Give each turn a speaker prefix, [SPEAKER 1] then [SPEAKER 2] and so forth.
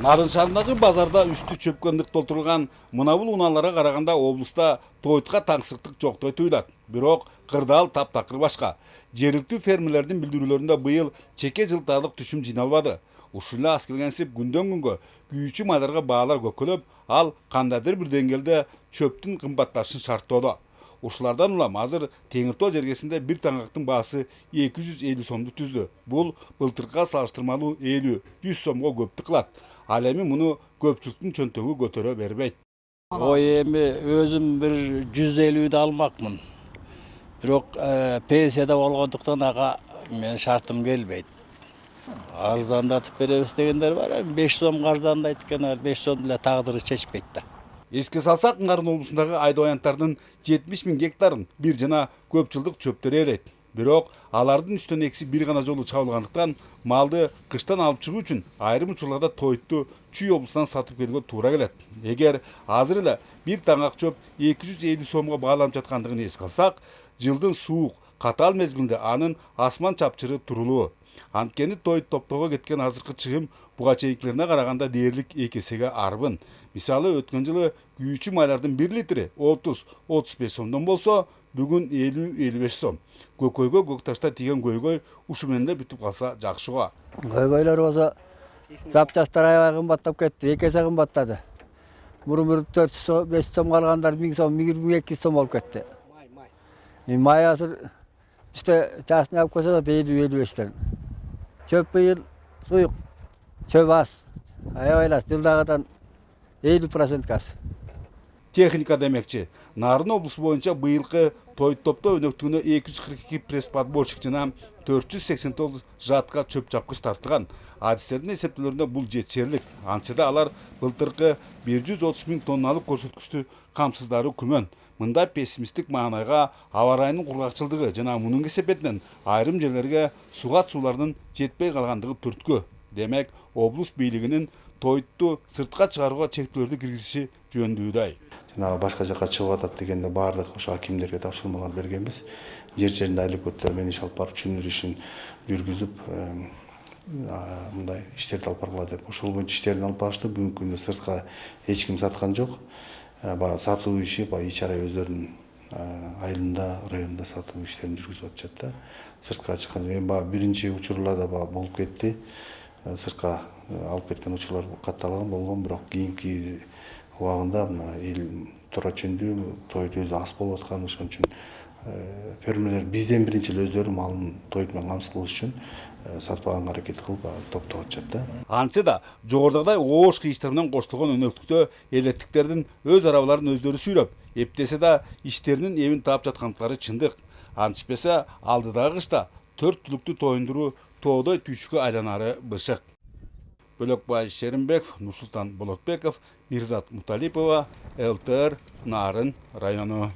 [SPEAKER 1] Нарын шаарындагы базарда үстү чөпкөндүк толтурулган мынабул унааларга караганда облуста тойтка таңсыктык жоктой туюлат. Бирок кырдаал таптакыр башка. Жергиликтүү фермерлердин билдирүүлөрүндө быйыл чеке жылтаарлык түшүм жыйналбады. Ушул эле аз келгенсип күндөн күнгө күйүүчү майдарга баалар көккөлөп, ал кандайдыр бир деңгээлде чөптүн кымбатташын шарттоодо. Ушулардан улам азыр Теңир Тоо жергесинде бир таңактын баасы 250 сомду түздү. Бул былтыркыга салыштырмалуу 50-100 сомго көптүк кылат. Ал эми муну көпчүлүктүн чөнтөгү көтөрө бербейт.
[SPEAKER 2] Ой, эми өзүм бир 150 алмакмын. Бирок пенсияда болгондуктан ага мен шартым келбейт. Арзандатып беребиз дегендер бар. 5 сомго арзандайт экен, 5 сом деле тагдыры чечпейт да.
[SPEAKER 1] Эске салсак, Нарын облусундагы айдоянттардын 70 000 гектарын бир жана көп жылдык чөптөр ээлейт. Бирок алардын 3/2 бир гана жолу чабылгандыктан малды кыштан алып чыгуу үчүн айрым учурларда Тойту Чүй облусунан сатып келүүгө туура келет. Эгер азыр эле бир таңак чөп 250 сомго бааланып жаткандыгын эске алсак, жылдын суук, катаал мезгилинде анын асман чапчыры турулуу. Анткени Тойт топтого кеткен азыркы чыгым буга чейинкилерине караганда дээрлик 2 эсеге арбын. Мисалы, өткөн жылы күйүүчү майлардын 1 литри 30-35 сомдон болсо, бүгүн 50-55 сом. Көкөйгө көкташта тиген көйгөй ушу менен эле бүтүп калса жакшы го.
[SPEAKER 3] Көйгөйлөр болсо запчастар аябай кымбаттап кетти, 2 эсе кымбаттады. Мурун 400-500 сомго алгандар 1000 сом, 1200 сом болуп кетти. Май азыр бизде жасын алып койсо 50-55тен. Чөп быйыл суюк, чөп аз, аябай аз, жылдагыдан 50% аз.
[SPEAKER 1] Техника демекчи. Нарын облусу боюнча быйылкы Тойт топто өнөктүгүнө 242 пресс-подборщик жана 489 жатка чөп чапкыч тартылган. Адистердин эсептөөлөрүндө бул жетишерлик. Антса да алар былтыркы 130 000 тонналык көрсөткүчтү камсыздаруу күмөн. Мындай пессимисттик маанайга аба ырайынын кургакчылдыгы жана мунун кесепетинен айрым жерлерге сугат суулардын жетпей калгандыгы түрткү. Демек, облус бийлигинин Тойту сыртка чыгарууга чектөөлөрдү киргизиши жөндөйдөй.
[SPEAKER 4] Жанагы башка жака чыгып атат дегенде баардык ошо акимдерге тапшырмалар бергенбиз. Жер жеринде айыл-өкмөттөр менен иш алып барып түшүндүрүү ишин жүргүзүп, мындай иштерди алып баргыла деп. Ошол боюнча иштерин алып барышты. Бүгүнкү күндө сыртка эч ким саткан жок. Баягы сатуу иши ич-чара өздөрүнүн айылында, районунда сатуу иштерин жүргүзүп атышат да. Сыртка чыккан эми биринчи учурларда болуп кетти. Сыртка алып кеткен учурлар катталган болгон, бирок кийинки убагында мына эл туура түшүндү, Тойт өзү аз болуп аткан, ошон үчүн фермерлер бизден биринчи эле өздөрү малын Тойт менен камсыз кылыш үчүн сатпаганга аракет кылып топтоп атышат да.
[SPEAKER 1] Антса да жогорудагыдай оош кыйыштар менен коштолгон өнөктүктө элеттиктердин өз арабаларын өздөрү сүйрөп, эптесе да иштеринин эбин таап жаткандыктары чындык. Антишпесе алдыдагы кышта 4 түлүктү тоюндуруу тоодой түйшүккө айланары бышык. Бөлөкбай Шеримбеков, Нурсултан Болотбеков, Мирзат Муталипова, ЛТР, Нарын району.